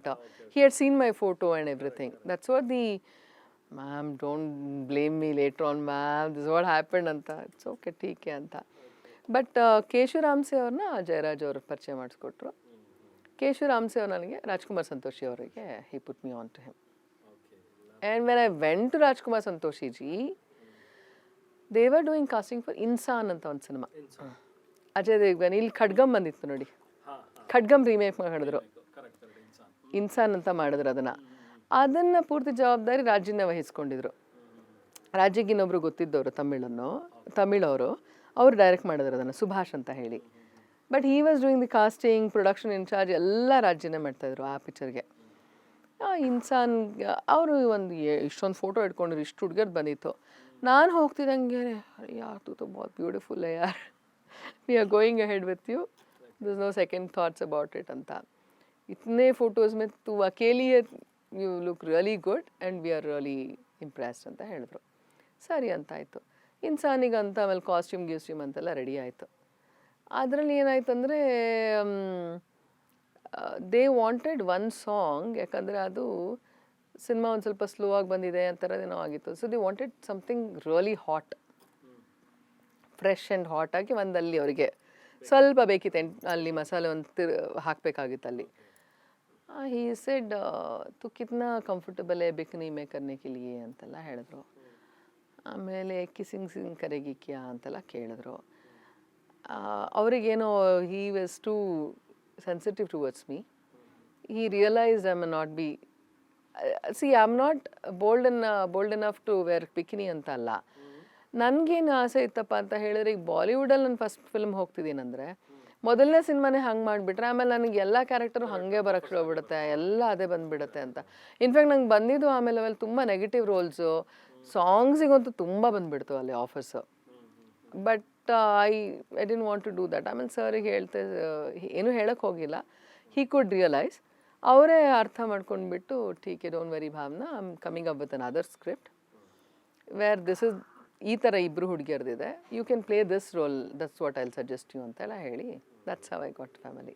point. He had seen my photo and everything. That's what the, ma'am, don't blame me later on, ma'am. This is what happened anta. It's okay, ठीक है ಅಂತ. But ಕೇಶು Ramsay ಅವ್ರನ್ನ ಜಯರಾಜ್ ಅವರು ಪರಿಚಯ ಮಾಡಿಸ್ಕೊಟ್ರು. ಕೇಶು Ramsay ಅವ್ರು ನನಗೆ ರಾಜ್ಕುಮಾರ್ ಸಂತೋಷಿ ಅವರಿಗೆ he put me on to him. And when I went to Rajkumar Santoshi ji, they were doing casting for Insaan ಅಂತ ಒಂದು ಸಿನಿಮಾ. ಅಜಯ್ ದೇವ್ಗನ್ ಇಲ್ಲಿ ಖಡ್ಗಮ್ ಬಂದಿತ್ತು ನೋಡಿ, ಖಡ್ಗಮ್ ರೀಮೇಕ್ ಮಾಡಿದ್ರು, ಇನ್ಸಾನ್ ಅಂತ ಮಾಡಿದ್ರು. ಅದನ್ನು ಪೂರ್ತಿ ಜವಾಬ್ದಾರಿ ರಾಜ್ಯನ ವಹಿಸ್ಕೊಂಡಿದ್ರು. ರಾಜ್ಯಗೆ ಇನ್ನೊಬ್ರು ಗೊತ್ತಿದ್ದವರು ತಮಿಳವರು, ಅವರು ಡೈರೆಕ್ಟ್ ಮಾಡಿದ್ರು ಅದನ್ನು, ಸುಭಾಷ್ ಅಂತ ಹೇಳಿ. But he was doing the casting, production incharge ಎಲ್ಲ ರಾಜ್ಯನೇ ಮಾಡ್ತಾಯಿದ್ರು ಆ ಪಿಕ್ಚರ್ಗೆ. ಇನ್ಸಾನ್ ಅವರು ಒಂದು ಇಷ್ಟೊಂದು ಫೋಟೋ ಇಟ್ಕೊಂಡಿದ್ರು, ಇಷ್ಟು ಹುಡುಗರು ಬಂದಿತ್ತು. ನಾನು ಹೋಗ್ತಿದ್ದಂಗೆ ಯಾರ್ ತೂ ತೋ ಬಹುತ್ ಬ್ಯೂಟಿಫುಲ್ ಹೈ ಯಾರ್, we are going ahead with you, this is no second thoughts about it ಅಂತ. ಇತನೇ ಫೋಟೋಸ್ ಮೇ ತು ಅಕೇಲಿ you look really good and we are really impressed ಅಂತ ಹೇಳಿದ್ರು. ಸರಿ ಅಂತ ಆಯಿತು. ಇನ್ಸಾನಿಗಂತ ಆಮೇಲೆ ಕಾಸ್ಟ್ಯೂಮ್ ಅಂತೆಲ್ಲ ರೆಡಿ ಆಯಿತು. ಅದರಲ್ಲಿ ಏನಾಯ್ತು ಅಂದರೆ ದೇ ವಾಂಟೆಡ್ ಒನ್ ಸಾಂಗ್, ಯಾಕಂದರೆ ಅದು ಸಿನಿಮಾ ಒಂದು ಸ್ವಲ್ಪ ಸ್ಲೋ ಆಗಿ ಬಂದಿದೆ ಅಂಥರದೇನೋ ಆಗಿತ್ತು. So they wanted something really hot, fresh and hot ಆಗಿ ಒಂದಲ್ಲಿ ಅವರಿಗೆ ಸ್ವಲ್ಪ ಬೇಕಿತ್ತು, ಅಲ್ಲಿ ಮಸಾಲೆ ಒಂದು ಹಾಕಬೇಕಾಗಿತ್ತು ಅಲ್ಲಿ. ಹೀ ಸೆಡ್ ತು ಕಿತ್ನಾ ಕಂಫರ್ಟಬಲ್ ಹೈ ಬಿಕಿನಿ ಮೇ ಕರ್ನೆ ಕೆ ಲಿಯೆ ಅಂತೆಲ್ಲ ಹೇಳಿದ್ರು. ಆಮೇಲೆ ಕಿಸಿಂಗ್ ಕರೆಗಿ ಕ್ಯಾ ಅಂತೆಲ್ಲ ಕೇಳಿದ್ರು. ಅವರಿಗೇನೋ he was too sensitive towards me. He realized I may not be, see, I'm not bold enough to wear bikini ಅಂತ ಅಲ್ಲ. ನನಗೇನು ಆಸೆ ಇತ್ತಪ್ಪ ಅಂತ ಹೇಳಿದ್ರೆ, ಈಗ ಬಾಲಿವುಡಲ್ಲಿ ನಾನು ಫಸ್ಟ್ ಫಿಲ್ಮ್ ಹೋಗ್ತಿದ್ದೀನಂದರೆ ಮೊದಲನೇ ಸಿನಿಮಾನೇ ಹಂಗೆ ಮಾಡಿಬಿಟ್ರೆ ಆಮೇಲೆ ನನಗೆ ಎಲ್ಲ ಕ್ಯಾರೆಕ್ಟರು ಹಾಗೆ ಬರೋಕ್ಕೆ ಹೋಗ್ಬಿಡುತ್ತೆ, ಎಲ್ಲ ಅದೇ ಬಂದುಬಿಡುತ್ತೆ ಅಂತ. ಇನ್ಫ್ಯಾಕ್ಟ್ ನಂಗೆ ಬಂದಿದ್ದು ಆಮೇಲೆ ಅವೆಲ್ಲ ತುಂಬ ನೆಗೆಟಿವ್ ರೋಲ್ಸು, ಸಾಂಗ್ಸಿಗಂತೂ ತುಂಬ ಬಂದುಬಿಡ್ತು ಅಲ್ಲಿ offers. But I didn't want to do that. ಆಮೇಲೆ ಸರಿಗೆ ಏನೂ ಹೇಳೋಕ್ಕೆ ಹೋಗಿಲ್ಲ. ಹಿ ಕುಡ್ ರಿಯಲೈಸ್, ಅವರೇ ಅರ್ಥ ಮಾಡ್ಕೊಂಡ್ಬಿಟ್ಟು, ಟೀಕೆ don't worry Bhavana, I am coming up with another script where this is ಈ ಥರ ಇಬ್ಬರು ಹುಡುಗಿಯರ್ದಿದೆ, you can play this role, that's what I will suggest you ಅಂತೆಲ್ಲ ಹೇಳಿ, that's how I got family.